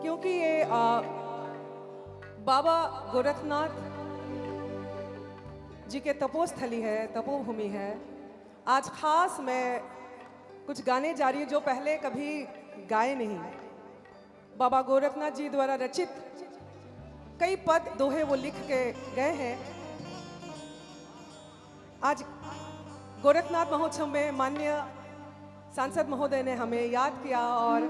क्योंकि ये बाबा गोरखनाथ जी के तपोस्थली है, तपोभूमि है। आज खास मैं कुछ गाने जा रही हूँ जो पहले कभी गाए नहीं। बाबा गोरखनाथ जी द्वारा रचित कई पद दोहे वो लिख के गए हैं। आज गोरखनाथ महोत्सव में माननीय सांसद महोदय ने हमें याद किया और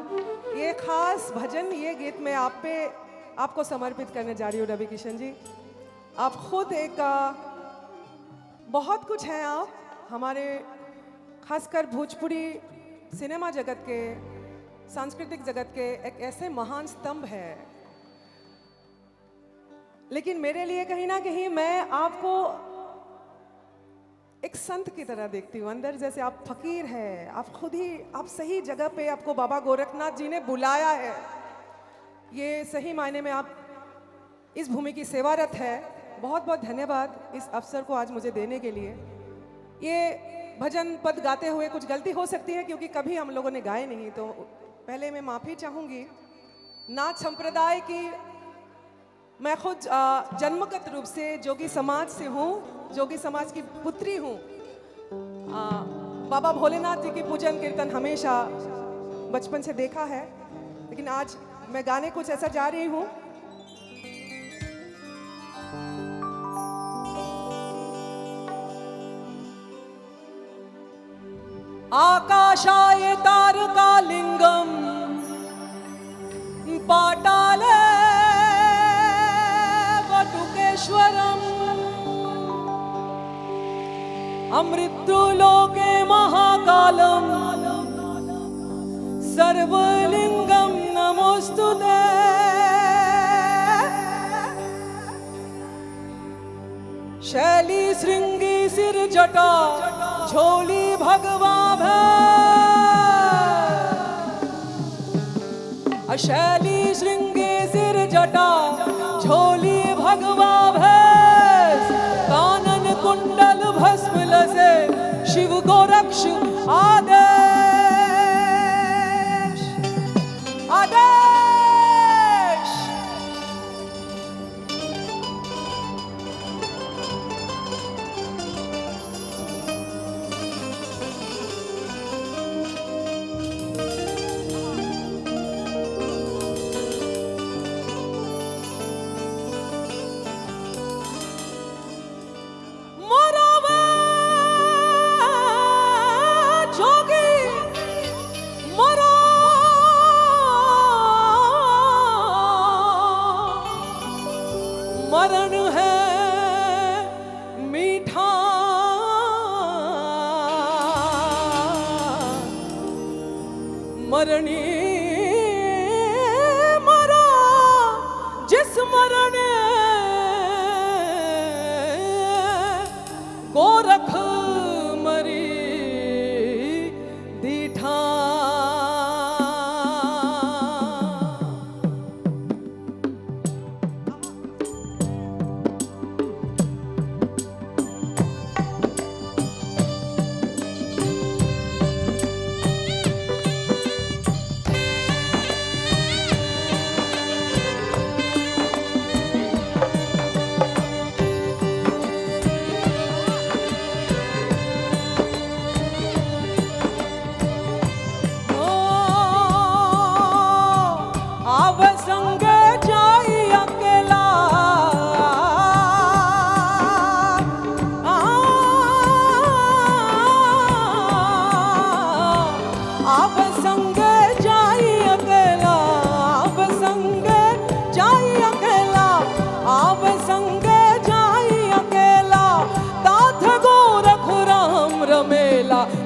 ये खास भजन, ये गीत मैं आपको समर्पित करने जा रही हूँ। रवि किशन जी, आप खुद एक बहुत कुछ हैं। आप हमारे खासकर भोजपुरी सिनेमा जगत के, सांस्कृतिक जगत के एक ऐसे महान स्तंभ है। लेकिन मेरे लिए कहीं ना कहीं मैं आपको एक संत की तरह देखती हूँ। अंदर जैसे आप फकीर हैं, आप खुद ही आप सही जगह पे, आपको बाबा गोरखनाथ जी ने बुलाया है। ये सही मायने में आप इस भूमि की सेवारत है। बहुत बहुत धन्यवाद इस अवसर को आज मुझे देने के लिए। ये भजन पद गाते हुए कुछ गलती हो सकती है क्योंकि कभी हम लोगों ने गाए नहीं, तो पहले मैं माफ़ी चाहूँगी। नाथ संप्रदाय की मैं खुद जन्मगत रूप से जोगी समाज से हूँ, जोगी समाज की पुत्री हूँ। बाबा भोलेनाथ जी की पूजन कीर्तन हमेशा बचपन से देखा है, लेकिन आज मैं गाने कुछ ऐसा जा रही हूँ। आकाशाय तारकालिंगम पाताले वटुकेश्वरम अमृतलोके महाकालम सर्वलिंगम नमोस्तुते। शैली श्रृंगी सिर जटा झोली भगवा शैली श्रृंगे सिर जटा झोली भगवा भैस कानन कुंडल भस्म लसे शिव गोरक्ष आदेश आदेश। मरण है मीठा मरणी मरा जिस मरण गोरख मरी दीठा।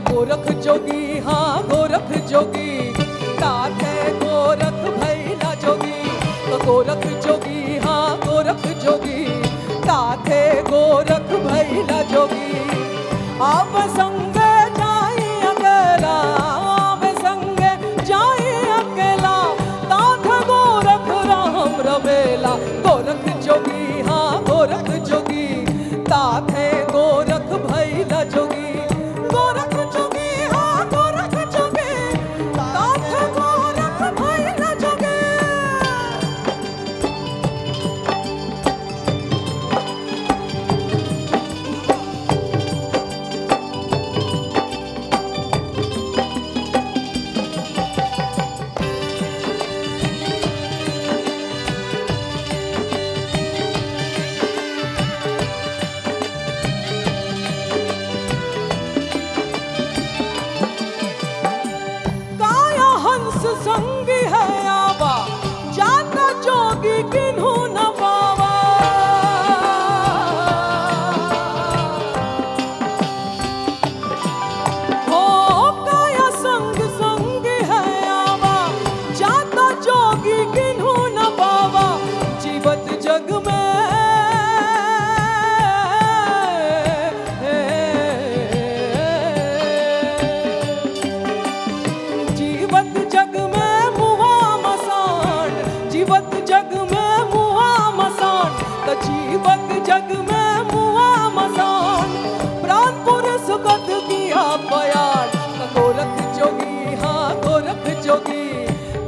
गोरख जोगी हाँ गोरख जोगी ताथे गोरख भैला जोगी। तो गोरख जोगी हाँ गोरख जोगी ताथे गोरख भैला जोगी। आप संग जाई अकेला आप संग जाई अकेला ताथ गोरख राम रमेला। गोरख जोगी हाँ गोरख जोगी ताथे गोरख भैला जोगी। गोरख जोगी हाँ गोरख जोगी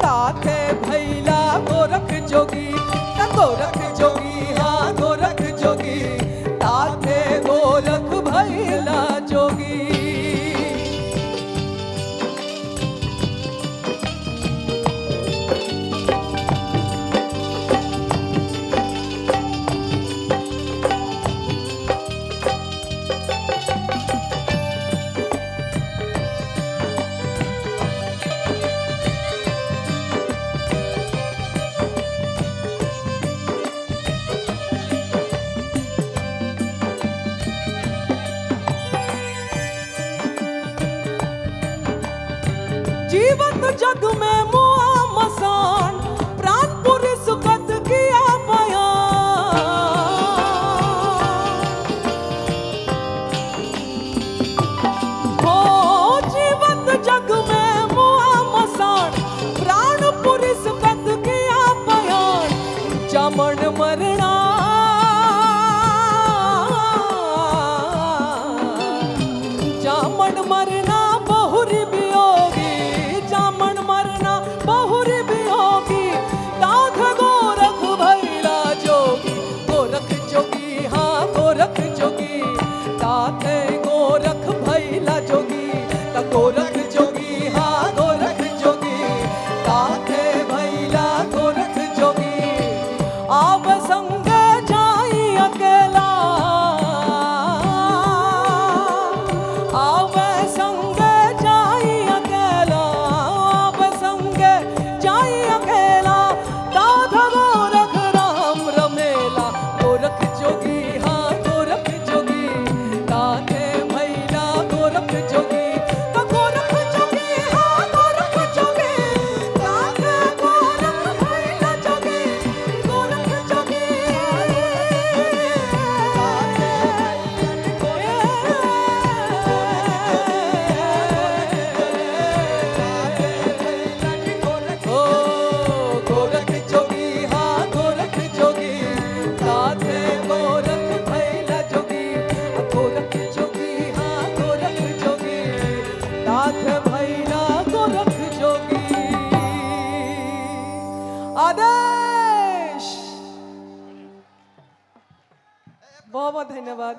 ताथे भैला गोरख जोगी, गोरख जोगी हाँ गोरख जोगी, ताथे गोरख भैला जोगी। जीवत जग में मुआ मसान, प्राणपुर सुगत किया बयान। हो जीवत जग में मुआ मसान, प्राणपुर सुगत किया बयान। जामन मरना जामन मरना बहुरी बियोगी, जामन मरना बहुरी बियोगी, ताथ गोरख भैला जोगी, गोरख जोगी हाँ गोरख जोगी, ताथ गोरख भैला जोगी, गोरख जोगी हाँ गोरख जोगी, ताथ भैला गोरख जोगी। आव संग जाई अकेला, आव संग जाई अकेला, आव संग जाई अकेला, ताथ गोरख राम रमेला, गोरख जोगी हाँ गोरख जोगी, ताथ भैला गोरख जोगी, गोरख जोगी हाँ गोरख जोगी, ताथ गोरख भैला जोगी, गोरख जोगी ओ गोरख जोगी हाँ गोरख जोगी, ताथ गोरख भैला जोगी, गोरख जोगी हाँ गोरख जोगी, ताथ भैला गोरख जोगी। आदेश। बहुत बहुत धन्यवाद।